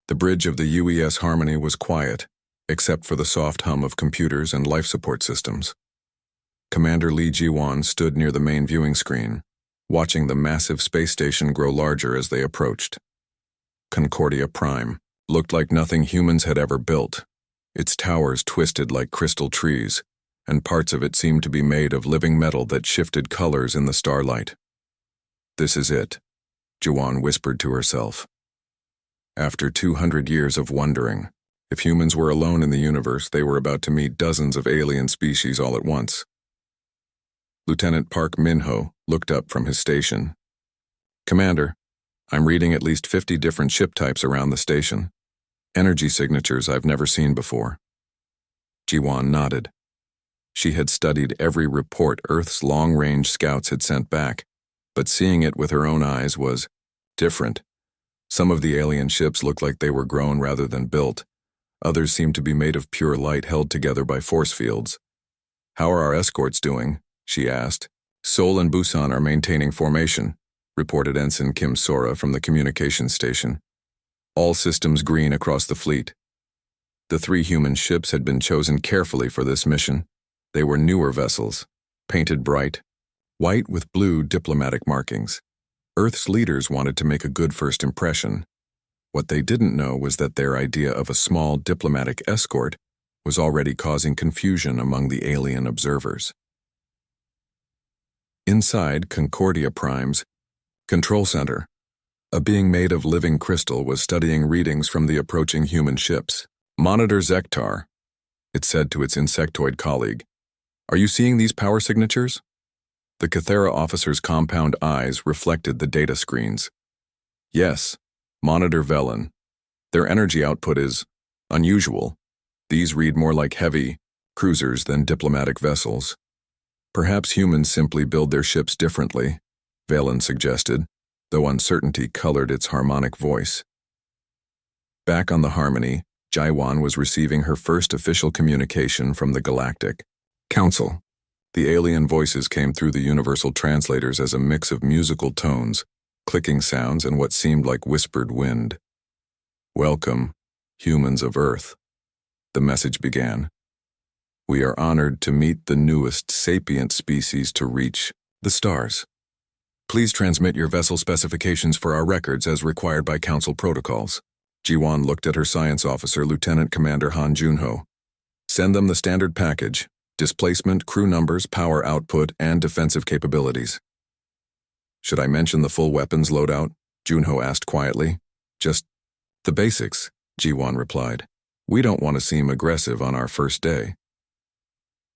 The bridge of the UES Harmony was quiet, except for the soft hum of computers and life support systems. Commander Lee Ji-won stood near the main viewing screen, watching the massive space station grow larger as they approached. Concordia Prime looked like nothing humans had ever built. Its towers twisted like crystal trees, and parts of it seemed to be made of living metal that shifted colors in the starlight. "This is it," Ji-won whispered to herself. After 200 years of wondering, if humans were alone in the universe, they were about to meet dozens of alien species all at once. Lieutenant Park Min-ho looked up from his station. "Commander, I'm reading at least 50 different ship types around the station. Energy signatures I've never seen before." Ji-won nodded. She had studied every report Earth's long-range scouts had sent back, but seeing it with her own eyes was different. Some of the alien ships looked like they were grown rather than built. Others seemed to be made of pure light held together by force fields. "How are our escorts doing?" she asked. "Seoul and Busan are maintaining formation," reported Ensign Kim Sora from the communications station. "All systems green across the fleet." The 3 human ships had been chosen carefully for this mission. They were newer vessels, painted bright, white with blue diplomatic markings. Earth's leaders wanted to make a good first impression. What they didn't know was that their idea of a small diplomatic escort was already causing confusion among the alien observers. Inside Concordia Prime's control center, a being made of living crystal was studying readings from the approaching human ships. "Monitor Zektar," it said to its insectoid colleague. "Are you seeing these power signatures?" The Cathera officer's compound eyes reflected the data screens. "Yes, Monitor Velen. Their energy output is unusual. These read more like heavy cruisers than diplomatic vessels. Perhaps humans simply build their ships differently," Velen suggested, though uncertainty colored its harmonic voice. Back on the Harmony, Ji-won was receiving her first official communication from the Galactic Council. The alien voices came through the universal translators as a mix of musical tones, clicking sounds, and what seemed like whispered wind. "Welcome, humans of Earth," the message began. "We are honored to meet the newest sapient species to reach the stars. Please transmit your vessel specifications for our records as required by Council protocols." Ji-won looked at her science officer, Lieutenant Commander Han Junho. "Send them the standard package: displacement, crew numbers, power output, and defensive capabilities." "Should I mention the full weapons loadout?" Junho asked quietly. "Just the basics," Ji-won replied. "We don't want to seem aggressive on our first day."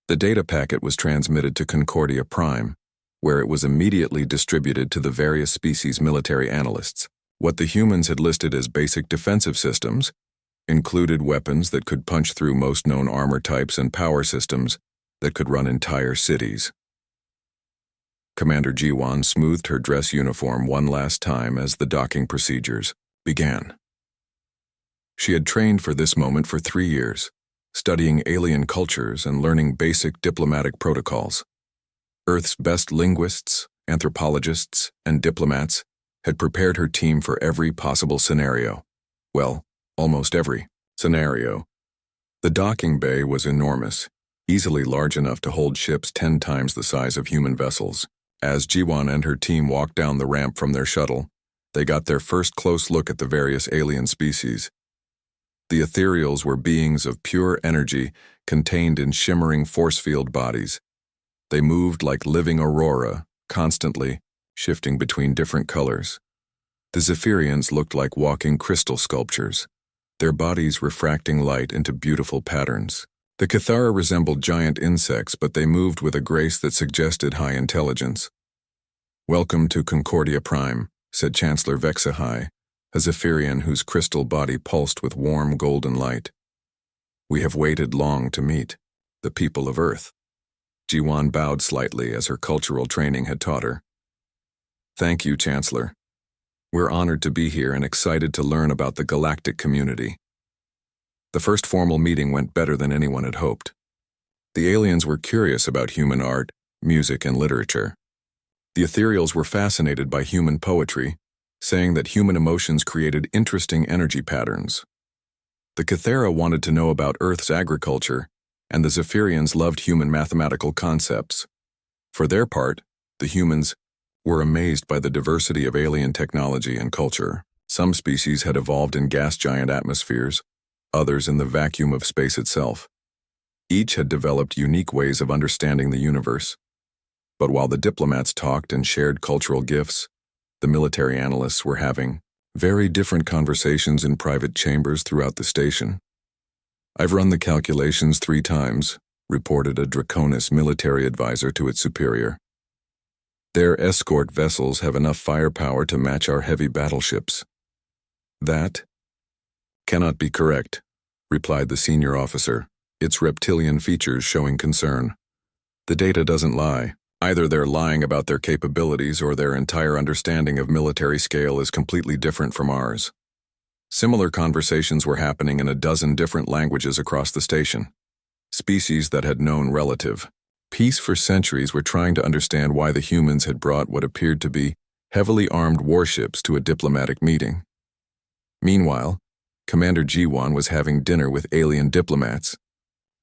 The data packet was transmitted to Concordia Prime, where it was immediately distributed to the various species' military analysts. What the humans had listed as basic defensive systems included weapons that could punch through most known armor types and power systems that could run entire cities. Commander Ji-won smoothed her dress uniform one last time as the docking procedures began. She had trained for this moment for 3 years, studying alien cultures and learning basic diplomatic protocols. Earth's best linguists, anthropologists, and diplomats had prepared her team for every possible scenario. Well, almost every scenario. The docking bay was enormous, easily large enough to hold ships 10 times the size of human vessels. As Ji-won and her team walked down the ramp from their shuttle, they got their first close look at the various alien species. The ethereals were beings of pure energy contained in shimmering force field bodies. They moved like living aurora, constantly shifting between different colors. The Zephyrians looked like walking crystal sculptures, their bodies refracting light into beautiful patterns. The Cathara resembled giant insects, but they moved with a grace that suggested high intelligence. "Welcome to Concordia Prime," said Chancellor Vexahai, a Zephyrian whose crystal body pulsed with warm golden light. "We have waited long to meet the people of Earth." Ji-won bowed slightly as her cultural training had taught her. "Thank you, Chancellor. We're honored to be here and excited to learn about the galactic community." The first formal meeting went better than anyone had hoped. The aliens were curious about human art, music, and literature. The ethereals were fascinated by human poetry, saying that human emotions created interesting energy patterns. The Cathera wanted to know about Earth's agriculture, and the Zephyrians loved human mathematical concepts. For their part, the humans were amazed by the diversity of alien technology and culture. Some species had evolved in gas giant atmospheres, others in the vacuum of space itself. Each had developed unique ways of understanding the universe. But while the diplomats talked and shared cultural gifts, the military analysts were having very different conversations in private chambers throughout the station. "I've run the calculations 3 times, reported a Draconis military advisor to its superior. "Their escort vessels have enough firepower to match our heavy battleships." "That cannot be correct," replied the senior officer, its reptilian features showing concern. "The data doesn't lie. Either they're lying about their capabilities or their entire understanding of military scale is completely different from ours." Similar conversations were happening in a dozen different languages across the station. Species that had known relative peace for centuries were trying to understand why the humans had brought what appeared to be heavily armed warships to a diplomatic meeting. Meanwhile, Commander G1 was having dinner with alien diplomats,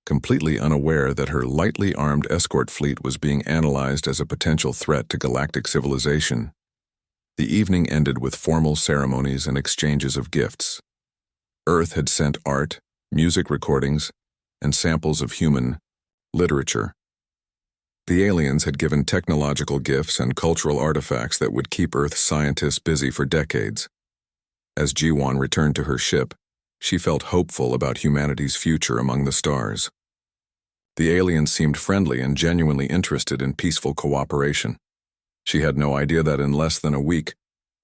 completely unaware that her lightly armed escort fleet was being analyzed as a potential threat to galactic civilization. The evening ended with formal ceremonies and exchanges of gifts. Earth had sent art, music recordings, and samples of human literature. The aliens had given technological gifts and cultural artifacts that would keep Earth's scientists busy for decades. As G1 returned to her ship, she felt hopeful about humanity's future among the stars. The aliens seemed friendly and genuinely interested in peaceful cooperation. She had no idea that in less than a week,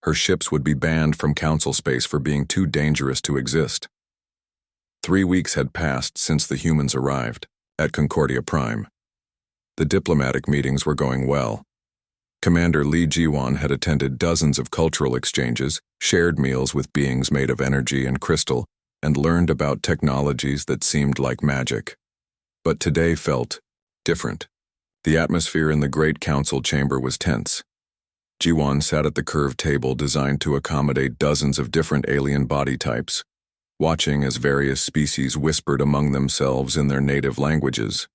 her ships would be banned from Council space for being too dangerous to exist. 3 weeks had passed since the humans arrived at Concordia Prime. The diplomatic meetings were going well. Commander Lee Ji-won had attended dozens of cultural exchanges, shared meals with beings made of energy and crystal, and learned about technologies that seemed like magic. But today felt different. The atmosphere in the Great Council chamber was tense. Ji-won sat at the curved table designed to accommodate dozens of different alien body types, watching as various species whispered among themselves in their native languages.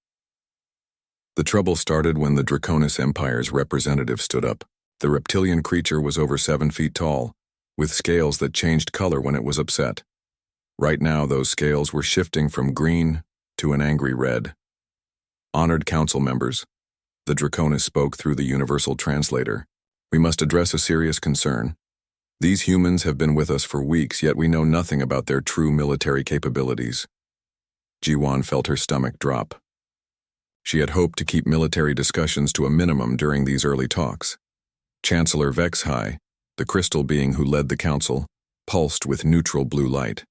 The trouble started when the Draconis Empire's representative stood up. The reptilian creature was over 7 feet tall, with scales that changed color when it was upset. Right now, those scales were shifting from green to an angry red. "Honored council members," the Draconis spoke through the universal translator, "we must address a serious concern. These humans have been with us for weeks, yet we know nothing about their true military capabilities." Ji-won felt her stomach drop. She had hoped to keep military discussions to a minimum during these early talks. Chancellor Vexhai, the crystal being who led the council, pulsed with neutral blue light.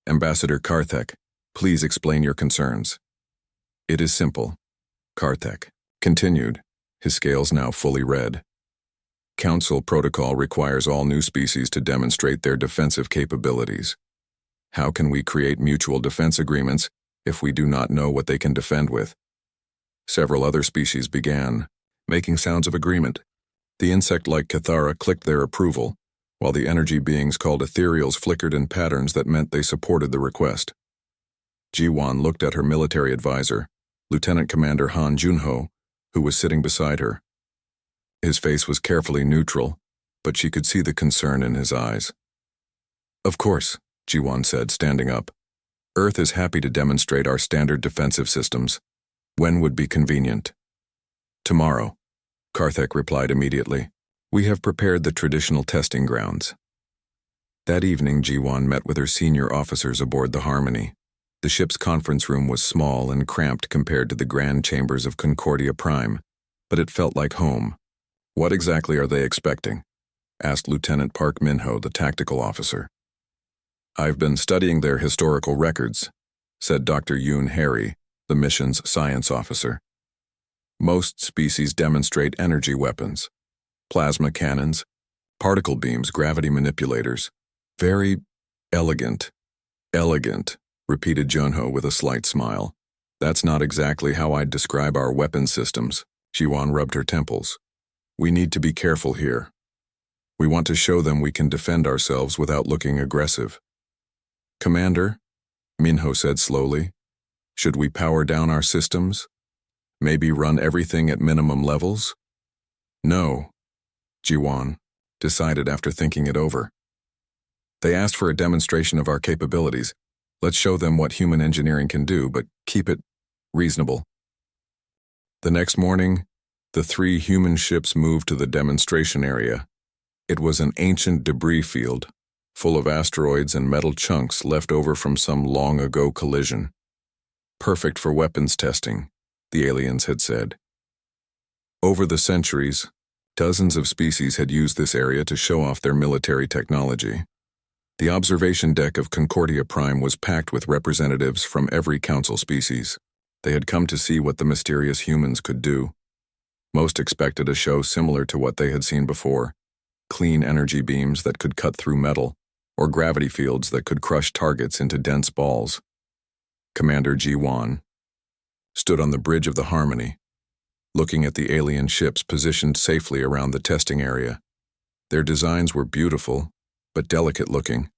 "Ambassador Karthek, please explain your concerns." "It is simple," Karthek continued, his scales now fully red. "Council protocol requires all new species to demonstrate their defensive capabilities. How can we create mutual defense agreements if we do not know what they can defend with?" Several other species began making sounds of agreement. The insect-like Cathara clicked their approval, while the energy beings called ethereals flickered in patterns that meant they supported the request. Ji-won looked at her military advisor, Lieutenant Commander Han Junho, who was sitting beside her. His face was carefully neutral, but she could see the concern in his eyes. "Of course," Ji-won said, standing up. "Earth is happy to demonstrate our standard defensive systems. When would be convenient?" "Tomorrow," Karthek replied immediately. "We have prepared the traditional testing grounds." That evening, Ji-won met with her senior officers aboard the Harmony. The ship's conference room was small and cramped compared to the grand chambers of Concordia Prime, but it felt like home. "What exactly are they expecting?" asked Lieutenant Park Min-ho, the tactical officer. "I've been studying their historical records," said Dr. Yoon Harry, the mission's science officer. "Most species demonstrate energy weapons, plasma cannons, particle beams, gravity manipulators. Very elegant." "Elegant," repeated Junho with a slight smile. "That's not exactly how I'd describe our weapon systems." Ji-won rubbed her temples. "We need to be careful here." We want to show them we can defend ourselves without looking aggressive. Commander, Minho said slowly, should we power down our systems? Maybe run everything at minimum levels? No, Jiwan decided after thinking it over. They asked for a demonstration of our capabilities. Let's show them what human engineering can do, but keep it reasonable. The next morning, the 3 human ships moved to the demonstration area. It was an ancient debris field, full of asteroids and metal chunks left over from some long-ago collision. Perfect for weapons testing, the aliens had said. Over the centuries, dozens of species had used this area to show off their military technology. The observation deck of Concordia Prime was packed with representatives from every council species. They had come to see what the mysterious humans could do. Most expected a show similar to what they had seen before: clean energy beams that could cut through metal, or gravity fields that could crush targets into dense balls. Commander Jiwan stood on the bridge of the Harmony, looking at the alien ships positioned safely around the testing area. Their designs were beautiful, but delicate-looking,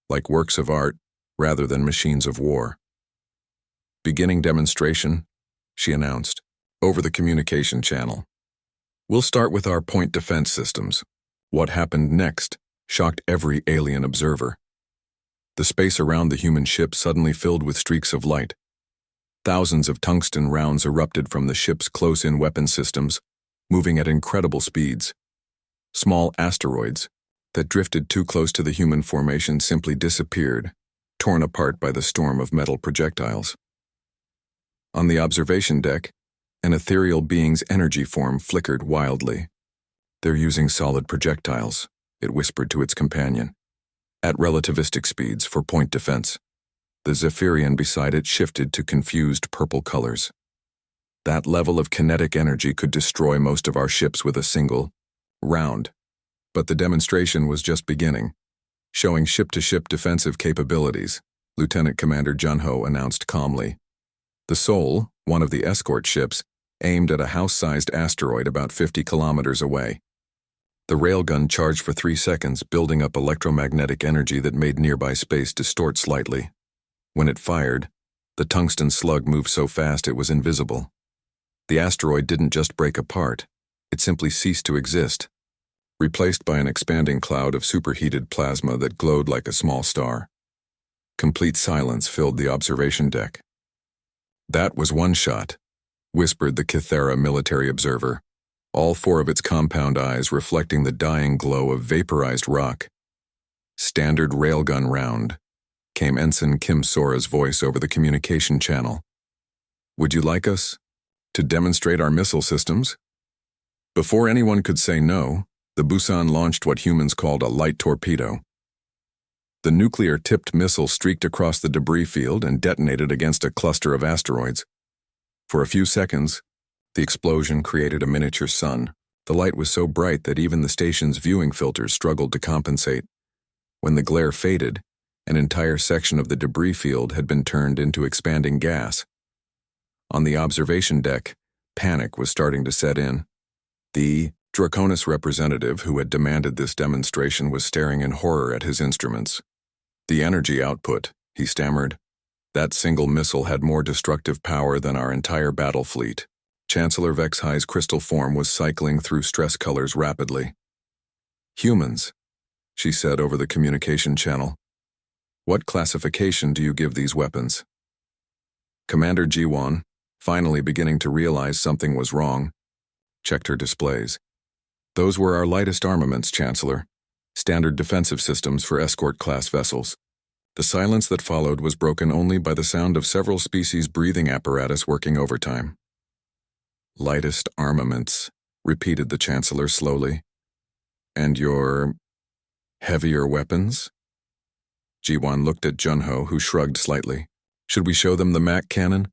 like works of art rather than machines of war. Beginning demonstration, she announced, over the communication channel. We'll start with our point defense systems. What happened next shocked every alien observer. The space around the human ship suddenly filled with streaks of light. Thousands of tungsten rounds erupted from the ship's close-in weapon systems, moving at incredible speeds. Small asteroids that drifted too close to the human formation simply disappeared, torn apart by the storm of metal projectiles. On the observation deck, an ethereal being's energy form flickered wildly. They're using solid projectiles, it whispered to its companion, at relativistic speeds for point defense. The Zephyrian beside it shifted to confused purple colors. That level of kinetic energy could destroy most of our ships with a single round. But the demonstration was just beginning. Showing ship-to-ship defensive capabilities, Lieutenant Commander Junho announced calmly. The Sol, one of the escort ships, aimed at a house-sized asteroid about 50 kilometers away. The railgun charged for 3 seconds, building up electromagnetic energy that made nearby space distort slightly. When it fired, the tungsten slug moved so fast it was invisible. The asteroid didn't just break apart, it simply ceased to exist, replaced by an expanding cloud of superheated plasma that glowed like a small star. Complete silence filled the observation deck. That was one shot, whispered the Kythera military observer, all 4 of its compound eyes reflecting the dying glow of vaporized rock. Standard railgun round, came Ensign Kim Sora's voice over the communication channel. Would you like us to demonstrate our missile systems? Before anyone could say no, the Busan launched what humans called a light torpedo. The nuclear-tipped missile streaked across the debris field and detonated against a cluster of asteroids. For a few seconds, the explosion created a miniature sun. The light was so bright that even the station's viewing filters struggled to compensate. When the glare faded, an entire section of the debris field had been turned into expanding gas. On the observation deck, panic was starting to set in. The Draconis representative who had demanded this demonstration was staring in horror at his instruments. The energy output, he stammered. That single missile had more destructive power than our entire battle fleet. Chancellor Vexhi's crystal form was cycling through stress colors rapidly. Humans, she said over the communication channel. What classification do you give these weapons? Commander Jiwan, finally beginning to realize something was wrong, checked her displays. Those were our lightest armaments, Chancellor. Standard defensive systems for escort-class vessels. The silence that followed was broken only by the sound of several species' breathing apparatus working overtime. Lightest armaments, repeated the Chancellor slowly. And your heavier weapons? Jiwan looked at Junho, who shrugged slightly. Should we show them the Mac cannon?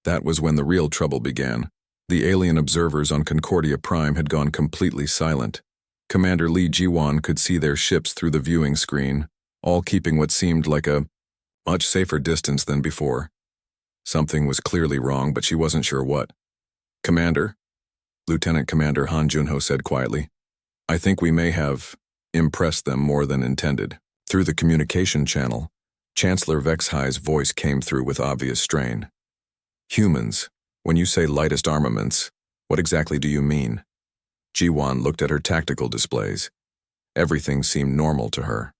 That was when the real trouble began. The alien observers on Concordia Prime had gone completely silent. Commander Lee Jiwan could see their ships through the viewing screen, all keeping what seemed like a much safer distance than before. Something was clearly wrong, but she wasn't sure what. Commander, Lieutenant Commander Han Junho said quietly, I think we may have impressed them more than intended. Through the communication channel, Chancellor Vexhi's voice came through with obvious strain. Humans, when you say lightest armaments, what exactly do you mean? Ji-Wan looked at her tactical displays. Everything seemed normal to her.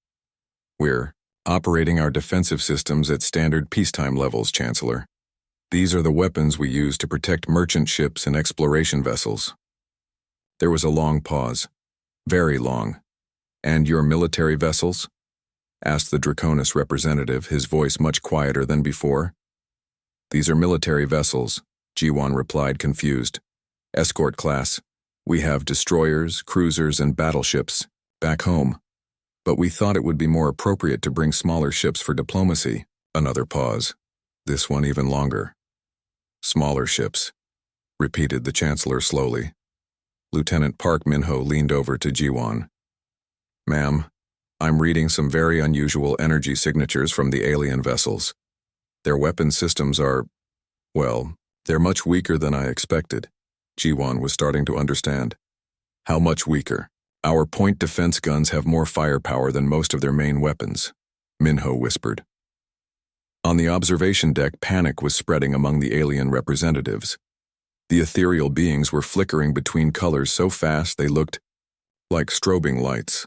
We're operating our defensive systems at standard peacetime levels, Chancellor. These are the weapons we use to protect merchant ships and exploration vessels. There was a long pause. Very long. And your military vessels? Asked the Draconis representative, his voice much quieter than before. These are military vessels, Ji-Wan replied, confused. Escort class. We have destroyers, cruisers, and battleships back home. But we thought it would be more appropriate to bring smaller ships for diplomacy. Another pause. This one even longer. Smaller ships, repeated the Chancellor slowly. Lieutenant Park Min-ho leaned over to Ji-Wan. Ma'am, I'm reading some very unusual energy signatures from the alien vessels. Their weapon systems are, well, they're much weaker than I expected. Ji-Wan was starting to understand. How much weaker? Our point defense guns have more firepower than most of their main weapons, Min-ho whispered. On the observation deck, panic was spreading among the alien representatives. The ethereal beings were flickering between colors so fast they looked like strobing lights.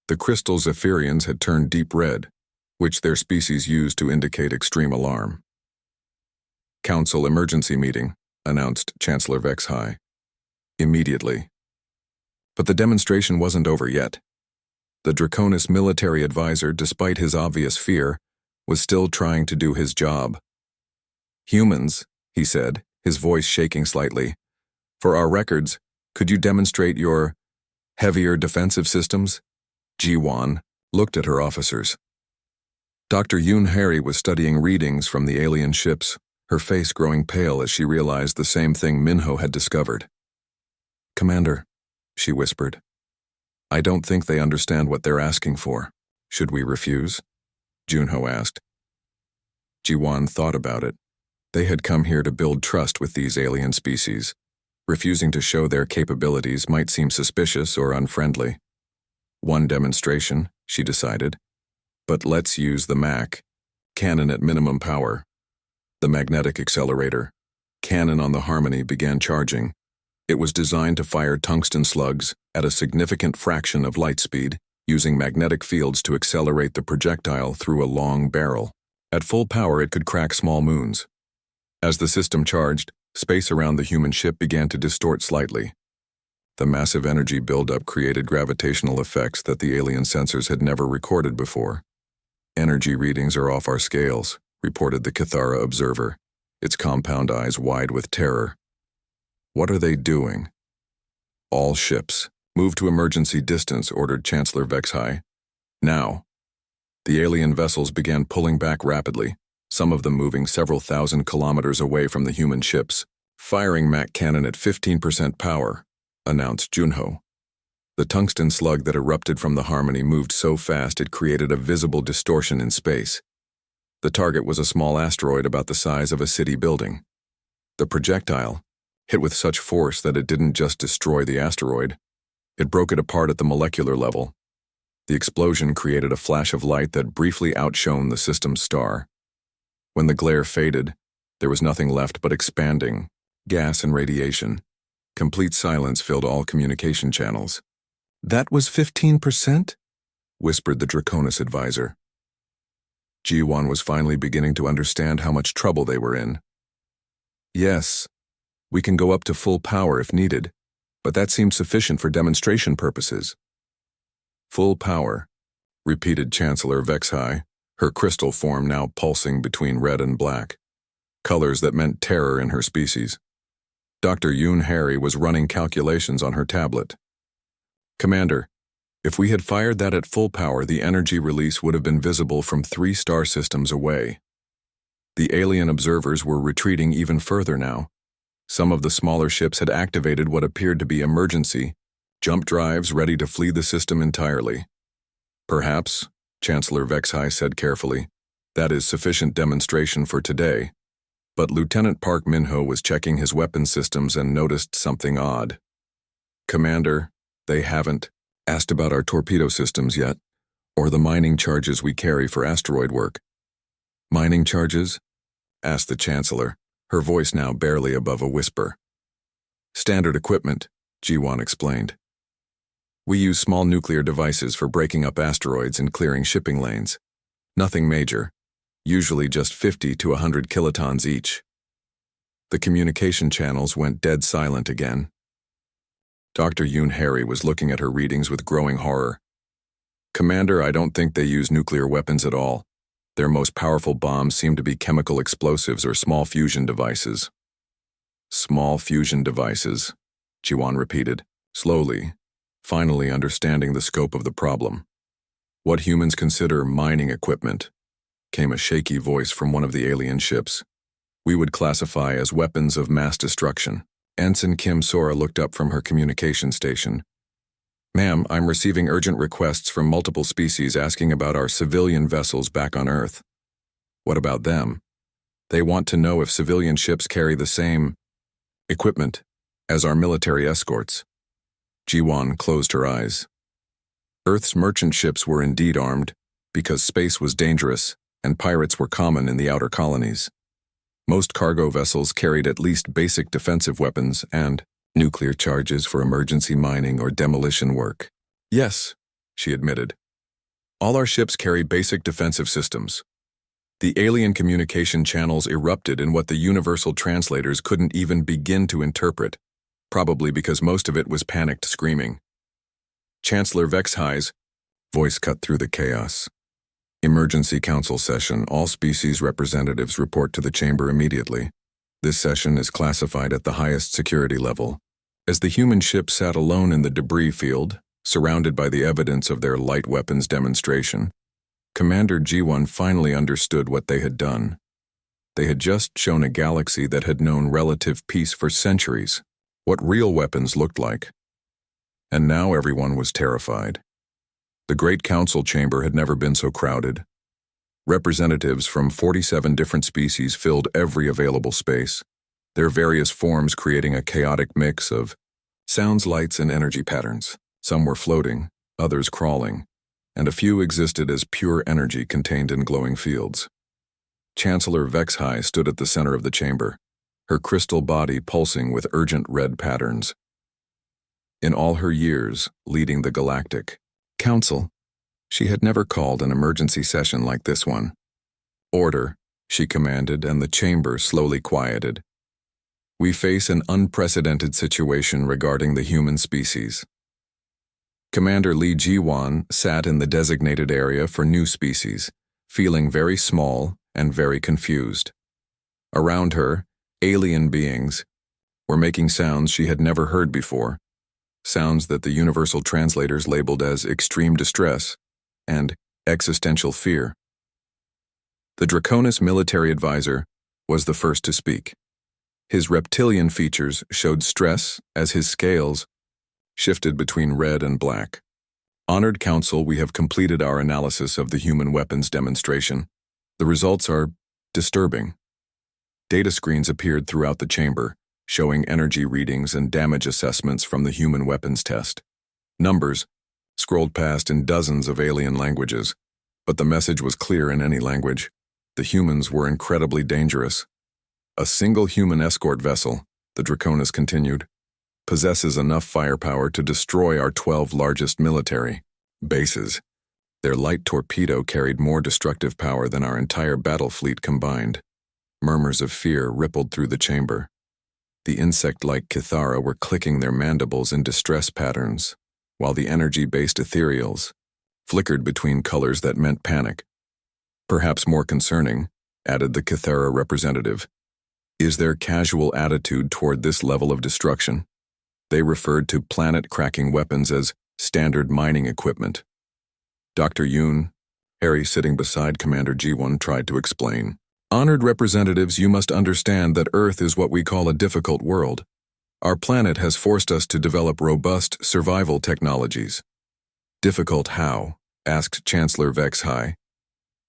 The crystal Zephyrians had turned deep red, which their species used to indicate extreme alarm. Council emergency meeting, announced Chancellor Vexhi. Immediately. But the demonstration wasn't over yet. The Draconis military advisor, despite his obvious fear, was still trying to do his job. Humans, he said, his voice shaking slightly. For our records, could you demonstrate your heavier defensive systems? Ji-Wan looked at her officers. Dr. Yoon Harry was studying readings from the alien ships, her face growing pale as she realized the same thing Min-ho had discovered. Commander, she whispered, I don't think they understand what they're asking for. Should we refuse? Junho asked. Ji-Wan thought about it. They had come here to build trust with these alien species. Refusing to show their capabilities might seem suspicious or unfriendly. One demonstration, she decided. But let's use the MAC, cannon at minimum power. The magnetic accelerator, cannon on the Harmony, began charging. It was designed to fire tungsten slugs at a significant fraction of light speed, using magnetic fields to accelerate the projectile through a long barrel. At full power, it could crack small moons. As the system charged, space around the human ship began to distort slightly. The massive energy buildup created gravitational effects that the alien sensors had never recorded before. Energy readings are off our scales, reported the Cathara observer, its compound eyes wide with terror. What are they doing? All ships, move to emergency distance, ordered Chancellor Vexhi. Now. The alien vessels began pulling back rapidly, some of them moving several thousand kilometers away from the human ships. Firing MAC cannon at 15% power, announced Junho. The tungsten slug that erupted from the Harmony moved so fast it created a visible distortion in space. The target was a small asteroid about the size of a city building. The projectile hit with such force that it didn't just destroy the asteroid. It broke it apart at the molecular level. The explosion created a flash of light that briefly outshone the system's star. When the glare faded, there was nothing left but expanding gas and radiation. Complete silence filled all communication channels. That was 15%? Whispered the Draconis advisor. Ji-Wan was finally beginning to understand how much trouble they were in. Yes, we can go up to full power if needed, but that seems sufficient for demonstration purposes. Full power, repeated Chancellor Vexhi, her crystal form now pulsing between red and black, colors that meant terror in her species. Dr. Yoon Harry was running calculations on her tablet. Commander, if we had fired that at full power, the energy release would have been visible from 3 star systems away. The alien observers were retreating even further now. Some of the smaller ships had activated what appeared to be emergency jump drives ready to flee the system entirely. Perhaps, Chancellor Vexhi said carefully, that is sufficient demonstration for today. But Lieutenant Park Min-ho was checking his weapon systems and noticed something odd. Commander, they haven't Asked about our torpedo systems yet, or the mining charges we carry for asteroid work? Mining charges? Asked the Chancellor, her voice now barely above a whisper. Standard equipment, Ji-Wan explained. We use small nuclear devices for breaking up asteroids and clearing shipping lanes. Nothing major, usually just 50 to 100 kilotons each. The communication channels went dead silent again. Dr. Yoon Harry was looking at her readings with growing horror. Commander, I don't think they use nuclear weapons at all. Their most powerful bombs seem to be chemical explosives or small fusion devices. Small fusion devices, Ji-Wan repeated, slowly, finally understanding the scope of the problem. What humans consider mining equipment, came a shaky voice from one of the alien ships. We would classify as weapons of mass destruction. Ensign Kim Sora looked up from her communication station. Ma'am, I'm receiving urgent requests from multiple species asking about our civilian vessels back on Earth. What about them? They want to know if civilian ships carry the same equipment as our military escorts. Ji-Wan closed her eyes. Earth's merchant ships were indeed armed, because space was dangerous and pirates were common in the outer colonies. Most cargo vessels carried at least basic defensive weapons and nuclear charges for emergency mining or demolition work. Yes, she admitted. All our ships carry basic defensive systems. The alien communication channels erupted in what the universal translators couldn't even begin to interpret, probably because most of it was panicked screaming. Chancellor Vexhai's voice cut through the chaos. Emergency Council session. All species representatives report to the chamber immediately. This session is classified at the highest security level. As the human ship sat alone in the debris field, surrounded by the evidence of their light weapons demonstration, Commander Ji-Wan finally understood what they had done. They had just shown a galaxy that had known relative peace for centuries, what real weapons looked like. And now everyone was terrified. The Great Council chamber had never been so crowded. Representatives from 47 different species filled every available space, their various forms creating a chaotic mix of sounds, lights, and energy patterns. Some were floating, others crawling, and a few existed as pure energy contained in glowing fields. Chancellor Vexhai stood at the center of the chamber, her crystal body pulsing with urgent red patterns. In all her years leading the Galactic Council, she had never called an emergency session like this one. Order, she commanded, and the chamber slowly quieted. We face an unprecedented situation regarding the human species. Commander Lee Ji-Wan sat in the designated area for new species, feeling very small and very confused. Around her, alien beings were making sounds she had never heard before, sounds that the universal translators labeled as extreme distress and existential fear. The Draconis military advisor was the first to speak. His reptilian features showed stress as his scales shifted between red and black. Honored Council, we have completed our analysis of the human weapons demonstration. The results are disturbing. Data screens appeared throughout the chamber, showing energy readings and damage assessments from the human weapons test. Numbers scrolled past in dozens of alien languages, but the message was clear in any language. The humans were incredibly dangerous. A single human escort vessel, the Draconis continued, possesses enough firepower to destroy our 12 largest military bases. Their light torpedo carried more destructive power than our entire battle fleet combined. Murmurs of fear rippled through the chamber. The insect-like Kithara were clicking their mandibles in distress patterns, while the energy-based ethereals flickered between colors that meant panic. Perhaps more concerning, added the Kithara representative, is their casual attitude toward this level of destruction. They referred to planet-cracking weapons as standard mining equipment. Dr. Yoon, Harry sitting beside Commander Ji-Wan, tried to explain. Honored representatives, you must understand that Earth is what we call a difficult world. Our planet has forced us to develop robust survival technologies. Difficult how? Asked Chancellor Vexhai.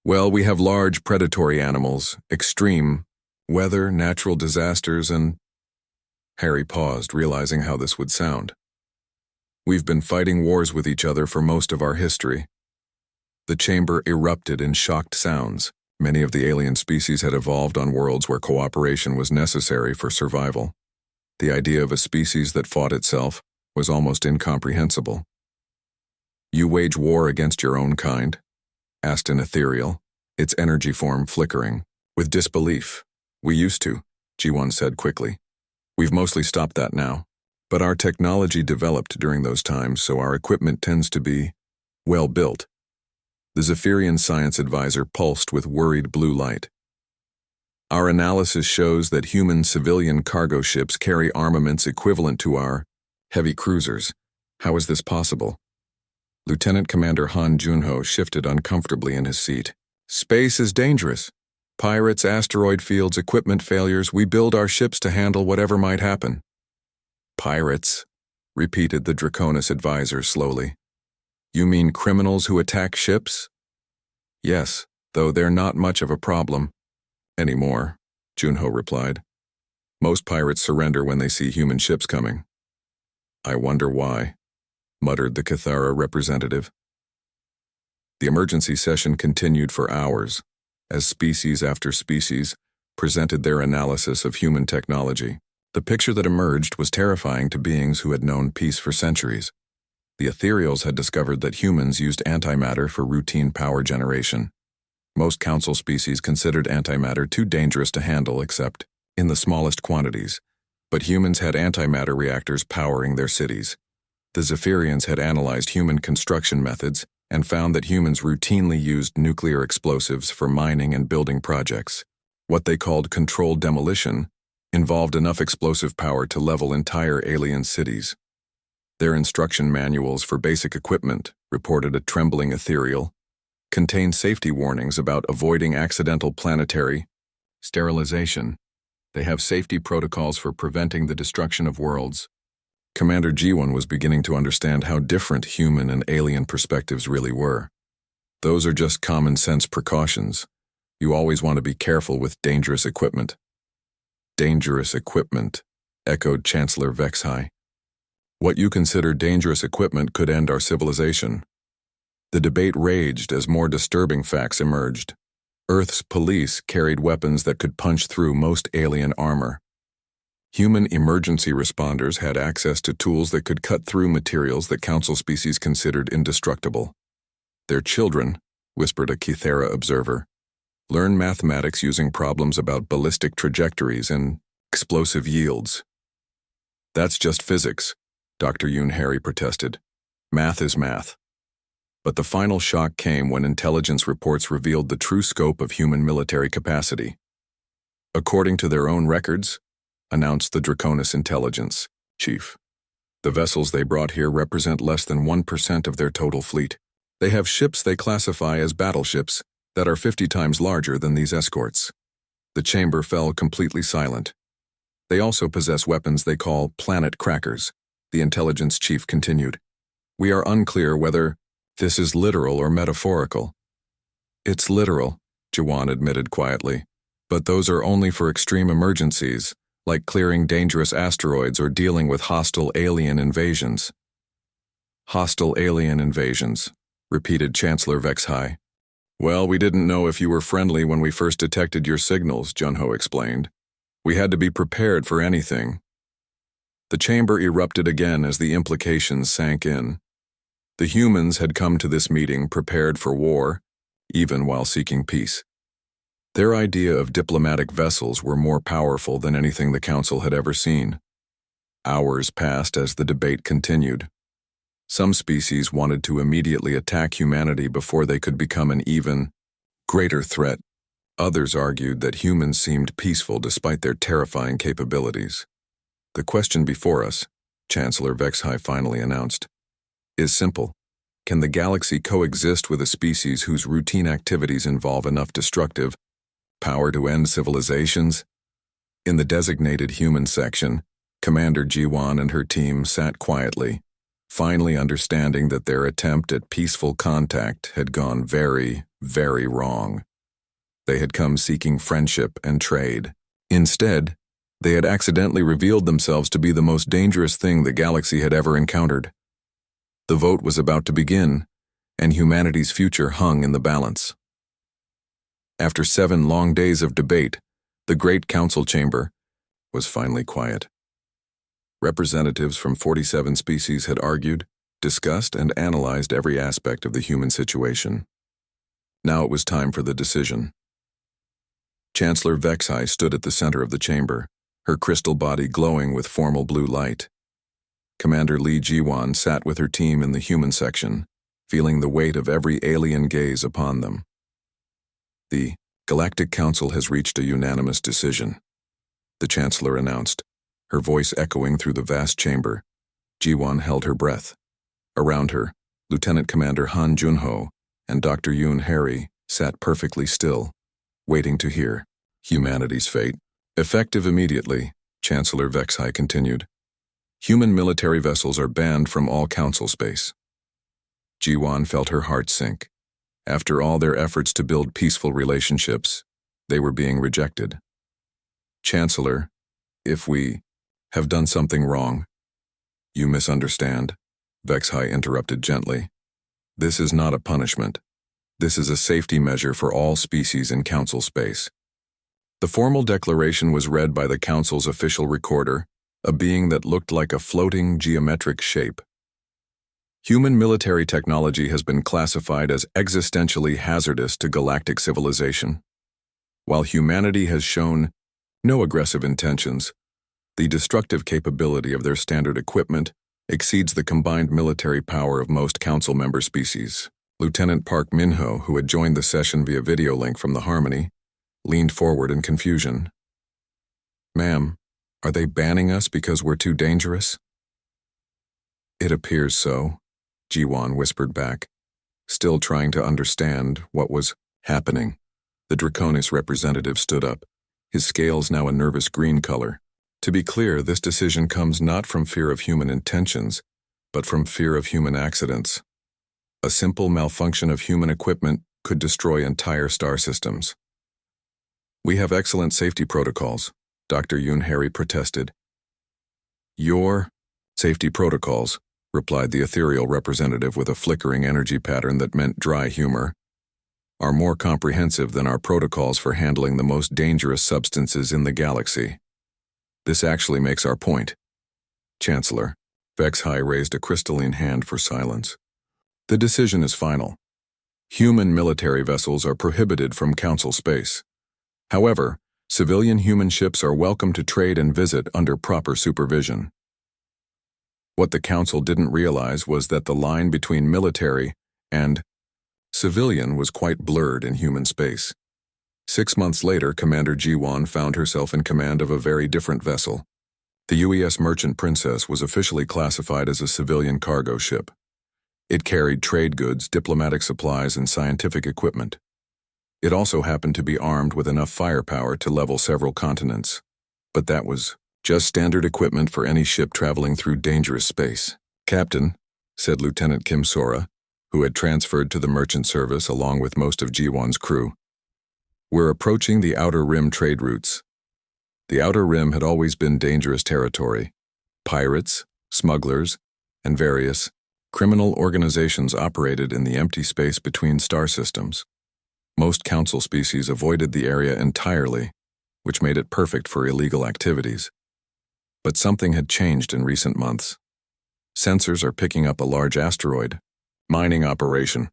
Well, we have large predatory animals, extreme weather, natural disasters, and... Harry paused, realizing how this would sound. We've been fighting wars with each other for most of our history. The chamber erupted in shocked sounds. Many of the alien species had evolved on worlds where cooperation was necessary for survival. The idea of a species that fought itself was almost incomprehensible. "You wage war against your own kind?" asked an ethereal, its energy form flickering. "With disbelief. We used to," G1 said quickly. "We've mostly stopped that now. But our technology developed during those times, so our equipment tends to be well-built." The Zephyrian science advisor pulsed with worried blue light. "Our analysis shows that human civilian cargo ships carry armaments equivalent to our heavy cruisers. How is this possible?" Lieutenant Commander Han Junho shifted uncomfortably in his seat. "Space is dangerous. Pirates, asteroid fields, equipment failures. We build our ships to handle whatever might happen." "Pirates," repeated the Draconis advisor slowly. "You mean criminals who attack ships?" "Yes, though they're not much of a problem anymore," Junho replied. "Most pirates surrender when they see human ships coming." "I wonder why," muttered the Cathara representative. The emergency session continued for hours, as species after species presented their analysis of human technology. The picture that emerged was terrifying to beings who had known peace for centuries. The ethereals had discovered that humans used antimatter for routine power generation. Most council species considered antimatter too dangerous to handle except in the smallest quantities, but humans had antimatter reactors powering their cities. The Zephyrians had analyzed human construction methods and found that humans routinely used nuclear explosives for mining and building projects. What they called controlled demolition involved enough explosive power to level entire alien cities. Their instruction manuals for basic equipment, reported a trembling ethereal, contained safety warnings about avoiding accidental planetary sterilization. They have safety protocols for preventing the destruction of worlds. Commander G1 was beginning to understand how different human and alien perspectives really were. Those are just common sense precautions. You always want to be careful with dangerous equipment. "Dangerous equipment," echoed Chancellor Vexhai. "What you consider dangerous equipment could end our civilization." The debate raged as more disturbing facts emerged. Earth's police carried weapons that could punch through most alien armor. Human emergency responders had access to tools that could cut through materials that council species considered indestructible. "Their children," whispered a Cathara observer, "learn mathematics using problems about ballistic trajectories and explosive yields." "That's just physics," Dr. Yoon Harry protested. "Math is math." But the final shock came when intelligence reports revealed the true scope of human military capacity. "According to their own records," announced the Draconis intelligence chief, "the vessels they brought here represent less than 1% of their total fleet. They have ships they classify as battleships that are 50 times larger than these escorts." The chamber fell completely silent. "They also possess weapons they call planet crackers," the intelligence chief continued. "We are unclear whether this is literal or metaphorical." "It's literal," Jawan admitted quietly, "but those are only for extreme emergencies, like clearing dangerous asteroids or dealing with hostile alien invasions." "Hostile alien invasions," repeated Chancellor Vexhai. "Well, we didn't know if you were friendly when we first detected your signals," Junho explained. "We had to be prepared for anything." The chamber erupted again as the implications sank in. The humans had come to this meeting prepared for war, even while seeking peace. Their idea of diplomatic vessels were more powerful than anything the Council had ever seen. Hours passed as the debate continued. Some species wanted to immediately attack humanity before they could become an even greater threat. Others argued that humans seemed peaceful despite their terrifying capabilities. "The question before us," Chancellor Vexhai finally announced, "is simple. Can the galaxy coexist with a species whose routine activities involve enough destructive power to end civilizations?" In the designated human section, Commander G1 and her team sat quietly, finally understanding that their attempt at peaceful contact had gone very, very wrong. They had come seeking friendship and trade. Instead, they had accidentally revealed themselves to be the most dangerous thing the galaxy had ever encountered. The vote was about to begin, and humanity's future hung in the balance. After 7 long days of debate, the Great Council Chamber was finally quiet. Representatives from 47 species had argued, discussed, and analyzed every aspect of the human situation. Now it was time for the decision. Chancellor Vexai stood at the center of the chamber, her crystal body glowing with formal blue light. Commander Li Jiwan sat with her team in the human section, feeling the weight of every alien gaze upon them. The Galactic Council has reached a unanimous decision, the Chancellor announced, her voice echoing through the vast chamber. Jiwan held her breath. Around her, Lieutenant Commander Han Junho and Dr. Yoon Harry sat perfectly still, waiting to hear humanity's fate. Effective immediately, Chancellor Vexai continued. Human military vessels are banned from all Council space. Jiwan felt her heart sink. After all their efforts to build peaceful relationships, they were being rejected. Chancellor, if we have done something wrong, you misunderstand, Vexai interrupted gently. This is not a punishment. This is a safety measure for all species in Council space. The formal declaration was read by the Council's official recorder, a being that looked like a floating geometric shape. Human military technology has been classified as existentially hazardous to galactic civilization. While humanity has shown no aggressive intentions, the destructive capability of their standard equipment exceeds the combined military power of most Council member species. Lieutenant Park Minho, who had joined the session via video link from the Harmony, leaned forward in confusion. Ma'am, are they banning us because we're too dangerous? It appears so, Jiwan whispered back, still trying to understand what was happening. The Draconis representative stood up, his scales now a nervous green color. To be clear, this decision comes not from fear of human intentions, but from fear of human accidents. A simple malfunction of human equipment could destroy entire star systems. We have excellent safety protocols, Dr. Yoon Harry protested. Your safety protocols, replied the ethereal representative with a flickering energy pattern that meant dry humor, are more comprehensive than our protocols for handling the most dangerous substances in the galaxy. This actually makes our point. Chancellor, Vexai raised a crystalline hand for silence. The decision is final. Human military vessels are prohibited from Council space. However, civilian human ships are welcome to trade and visit under proper supervision. What the Council didn't realize was that the line between military and civilian was quite blurred in human space. 6 months later, Commander Jiwan found herself in command of a very different vessel. The UES Merchant Princess was officially classified as a civilian cargo ship. It carried trade goods, diplomatic supplies, and scientific equipment. It also happened to be armed with enough firepower to level several continents. But that was just standard equipment for any ship traveling through dangerous space. Captain, said Lieutenant Kim Sora, who had transferred to the merchant service along with most of Jiwan's crew, we're approaching the Outer Rim trade routes. The Outer Rim had always been dangerous territory. Pirates, smugglers, and various criminal organizations operated in the empty space between star systems. Most Council species avoided the area entirely, which made it perfect for illegal activities. But something had changed in recent months. Sensors are picking up a large asteroid mining operation,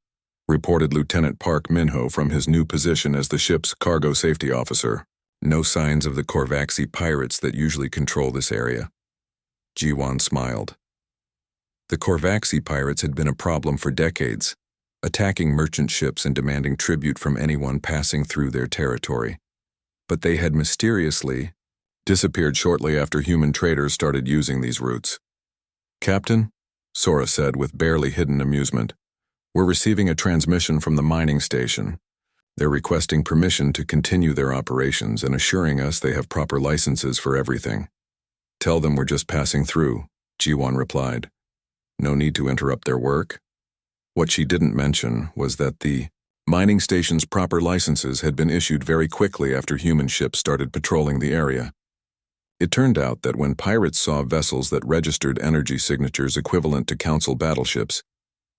reported Lieutenant Park Minho from his new position as the ship's cargo safety officer. No signs of the Korvaxi pirates that usually control this area. Jiwan smiled. The Korvaxi pirates had been a problem for decades, attacking merchant ships and demanding tribute from anyone passing through their territory. But they had mysteriously disappeared shortly after human traders started using these routes. Captain, Sora said with barely hidden amusement, we're receiving a transmission from the mining station. They're requesting permission to continue their operations and assuring us they have proper licenses for everything. Tell them we're just passing through, Jiwan replied. No need to interrupt their work. What she didn't mention was that the mining station's proper licenses had been issued very quickly after human ships started patrolling the area. It turned out that when pirates saw vessels that registered energy signatures equivalent to Council battleships,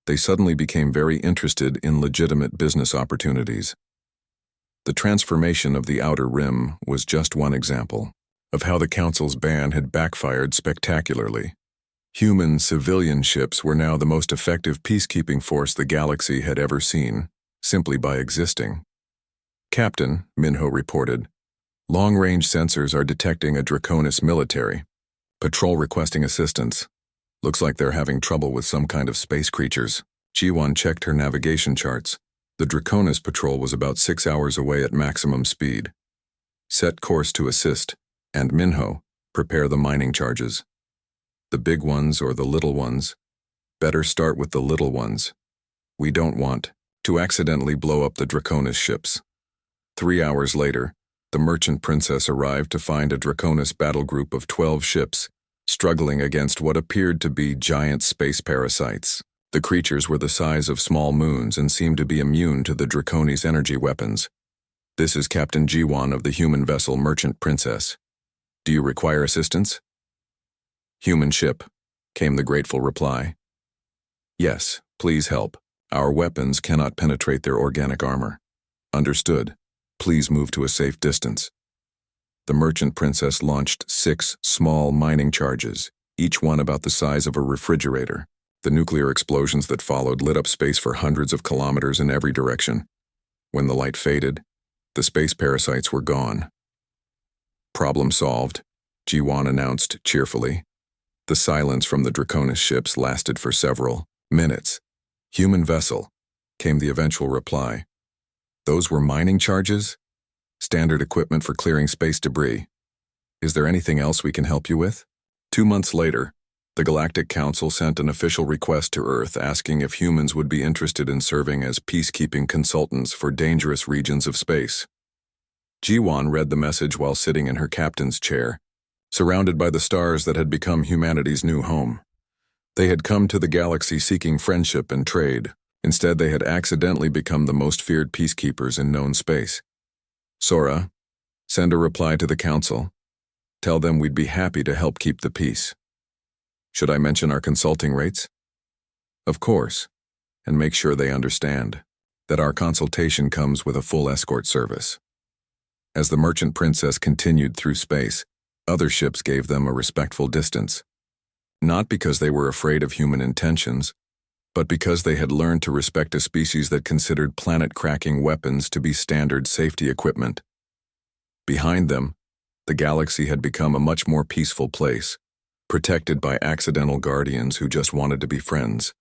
they suddenly became very interested in legitimate business opportunities. The transformation of the Outer Rim was just one example of how the Council's ban had backfired spectacularly. Human civilian ships were now the most effective peacekeeping force the galaxy had ever seen, simply by existing. "Captain," Minho reported, "long-range sensors are detecting a Draconis military. Patrol requesting assistance. Looks like they're having trouble with some kind of space creatures." Jiwan checked her navigation charts. The Draconis patrol was about 6 hours away at maximum speed. "Set course to assist, and Minho, prepare the mining charges. The big ones or the little ones? Better start with the little ones. We don't want to accidentally blow up the Draconis ships." 3 hours later, the Merchant Princess arrived to find a Draconis battle group of 12 ships, struggling against what appeared to be giant space parasites. The creatures were the size of small moons and seemed to be immune to the Draconis' energy weapons. "This is Captain Jiwan of the human vessel Merchant Princess. Do you require assistance?" "Human ship," came the grateful reply. "Yes, please help. Our weapons cannot penetrate their organic armor." "Understood. Please move to a safe distance." The Merchant Princess launched 6 small mining charges, each one about the size of a refrigerator. The nuclear explosions that followed lit up space for hundreds of kilometers in every direction. When the light faded, the space parasites were gone. "Problem solved," Jiwan announced cheerfully. The silence from the Draconis ships lasted for several minutes. "Human vessel," came the eventual reply. "Those were mining charges? Standard equipment for clearing space debris. Is there anything else we can help you with?" 2 months later, the Galactic Council sent an official request to Earth asking if humans would be interested in serving as peacekeeping consultants for dangerous regions of space. Jiwan read the message while sitting in her captain's chair, surrounded by the stars that had become humanity's new home. They had come to the galaxy seeking friendship and trade. Instead, they had accidentally become the most feared peacekeepers in known space. "Sora, send a reply to the Council. Tell them we'd be happy to help keep the peace." "Should I mention our consulting rates?" "Of course, and make sure they understand that our consultation comes with a full escort service." As the Merchant Princess continued through space, other ships gave them a respectful distance. Not because they were afraid of human intentions, but because they had learned to respect a species that considered planet-cracking weapons to be standard safety equipment. Behind them, the galaxy had become a much more peaceful place, protected by accidental guardians who just wanted to be friends.